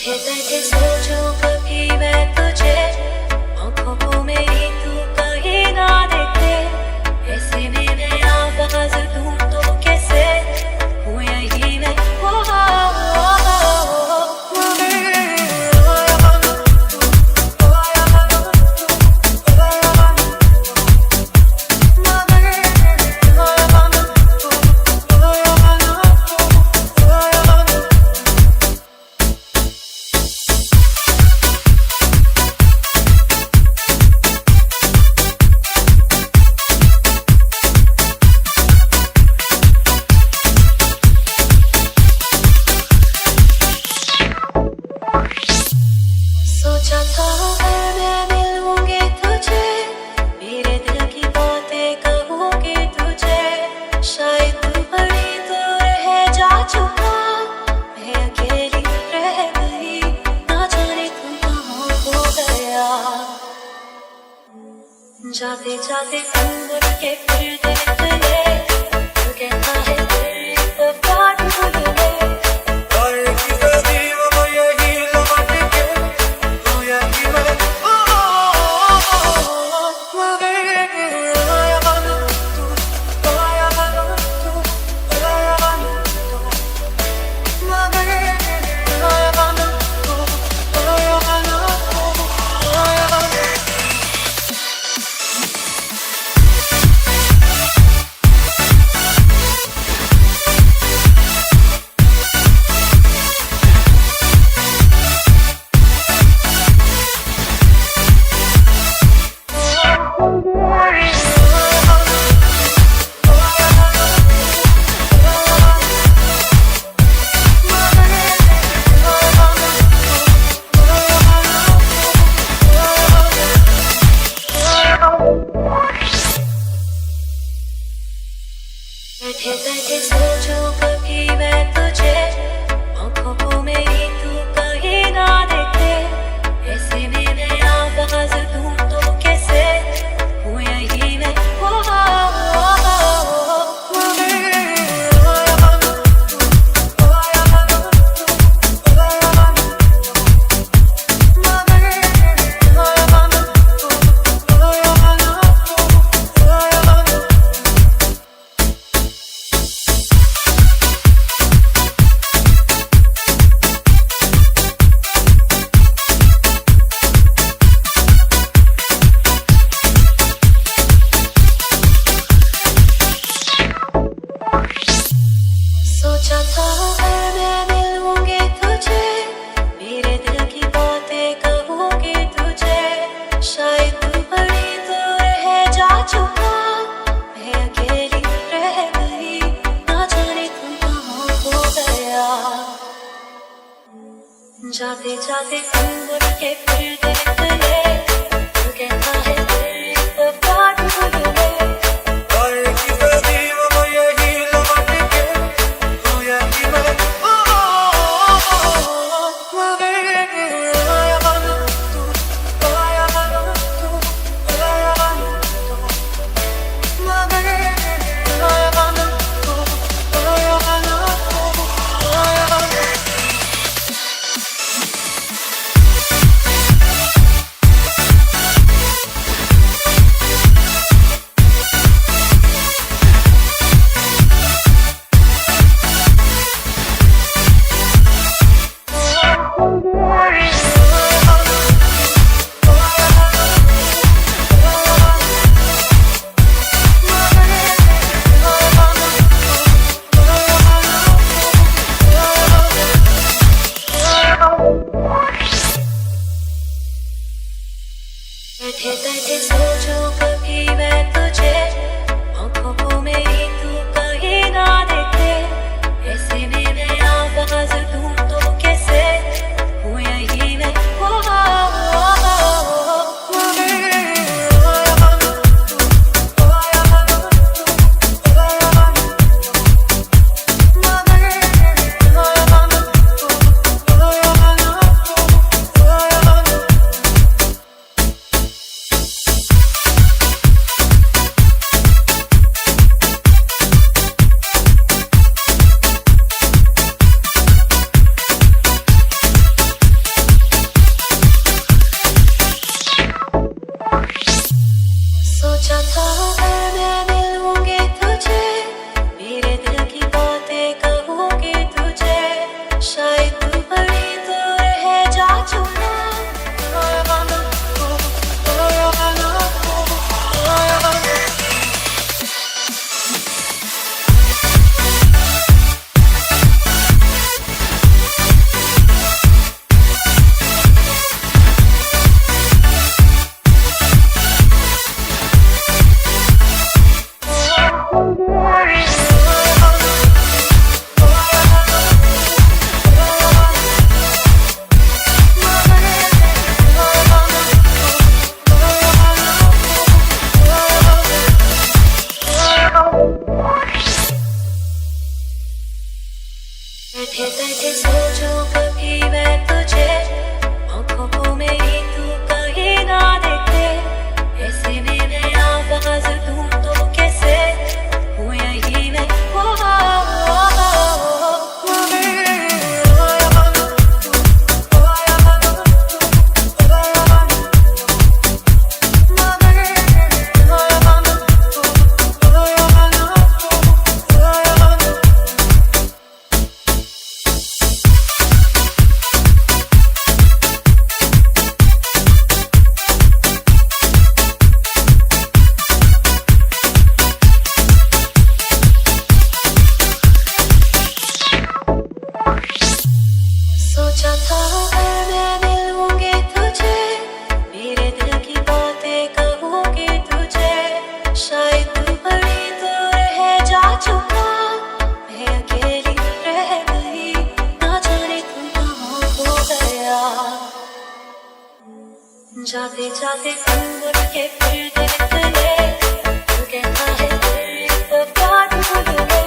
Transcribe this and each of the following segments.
बैठे बैठे सोचूं कभी मैं तुझे, आंखों को मेरी तू कहीं ना देखे। ऐसे में मैं आवाज दूं तो कैसे, हूँ यही मैं सोचा था अगर मैं मिलूंगी तुझे, मेरे दिल की बातें कहूंगी तुझे। शायद तू बड़ी दूर है जा चुका, मैं अकेली रह गई, ना जाने तू कहाँ खो गया। जाते जाते तू मुड़ के फिर देख ले, तू कहता है फिर एक बार भूल ले। बैठे बैठे सोचूं कभी मैं तुझे, आंखों को मेरी तू कहीं ना देखे। ऐसे में मैं आवाज दूं तो कैसे, हूँ यही मैं सोचा था अगर मैं मिलूंगी तुझे, मेरे दिल की बातें कहूंगी तुझे। शायद तू बड़ी दूर है जा चुका, मैं अकेली रह गई, ना जाने तू कहाँ खो गया। जाते जाते तू मुड़ के फिर देख ले, तू कहता है फिर एक बार भूल ले। बैठे बैठे सोचूं कभी मैं तुझे, आंखों को मेरी तू कहीं ना देखे। ऐसे में मैं आवाज दूं तो कैसे, हूँ यही मैं अगर मैं मिलूंगी तुझे, मेरे दिल की बातें कहूंगी तुझे, शायद तू बड़ी दूर है जा चुका, मैं अकेली रह गई, ना जाने तू कहाँ खो गया। जाते जाते तुम मुड़ के फिर देखने, तू कहता है फिर एक दफा ढूंढ ले।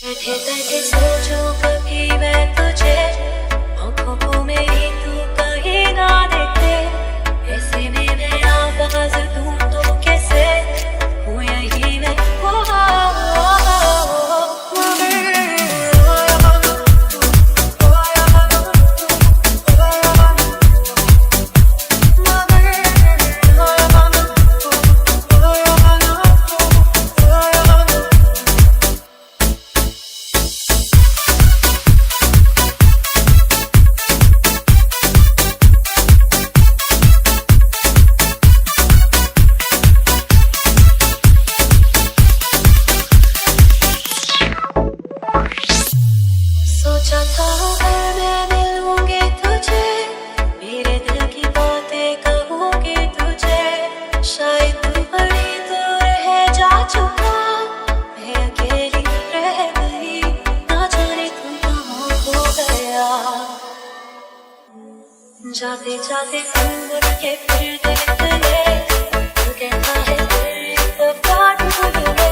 बैठे बैठे सोचूं कभी मैं तुझे, आँखों को मेरी तू कहीं ना देखे, ऐसे में मैं आवाज दूं तो कैसे, हूँ यही मैं सोचा था अगर मैं मिलूंगी तुझे, मेरे दिल की बातें कहूंगी तुझे, शायद तू बड़ी दूर है जा चुका, मैं अकेली रह गई, ना जाने तू कहाँ खो गया। जाते जाते तुम मुड़ के फिर देखने, तू कहता है फिर एक दफा ढूंढ ले।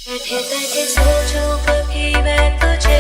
बैठे बैठे सोचूं कभी मैं तुझे,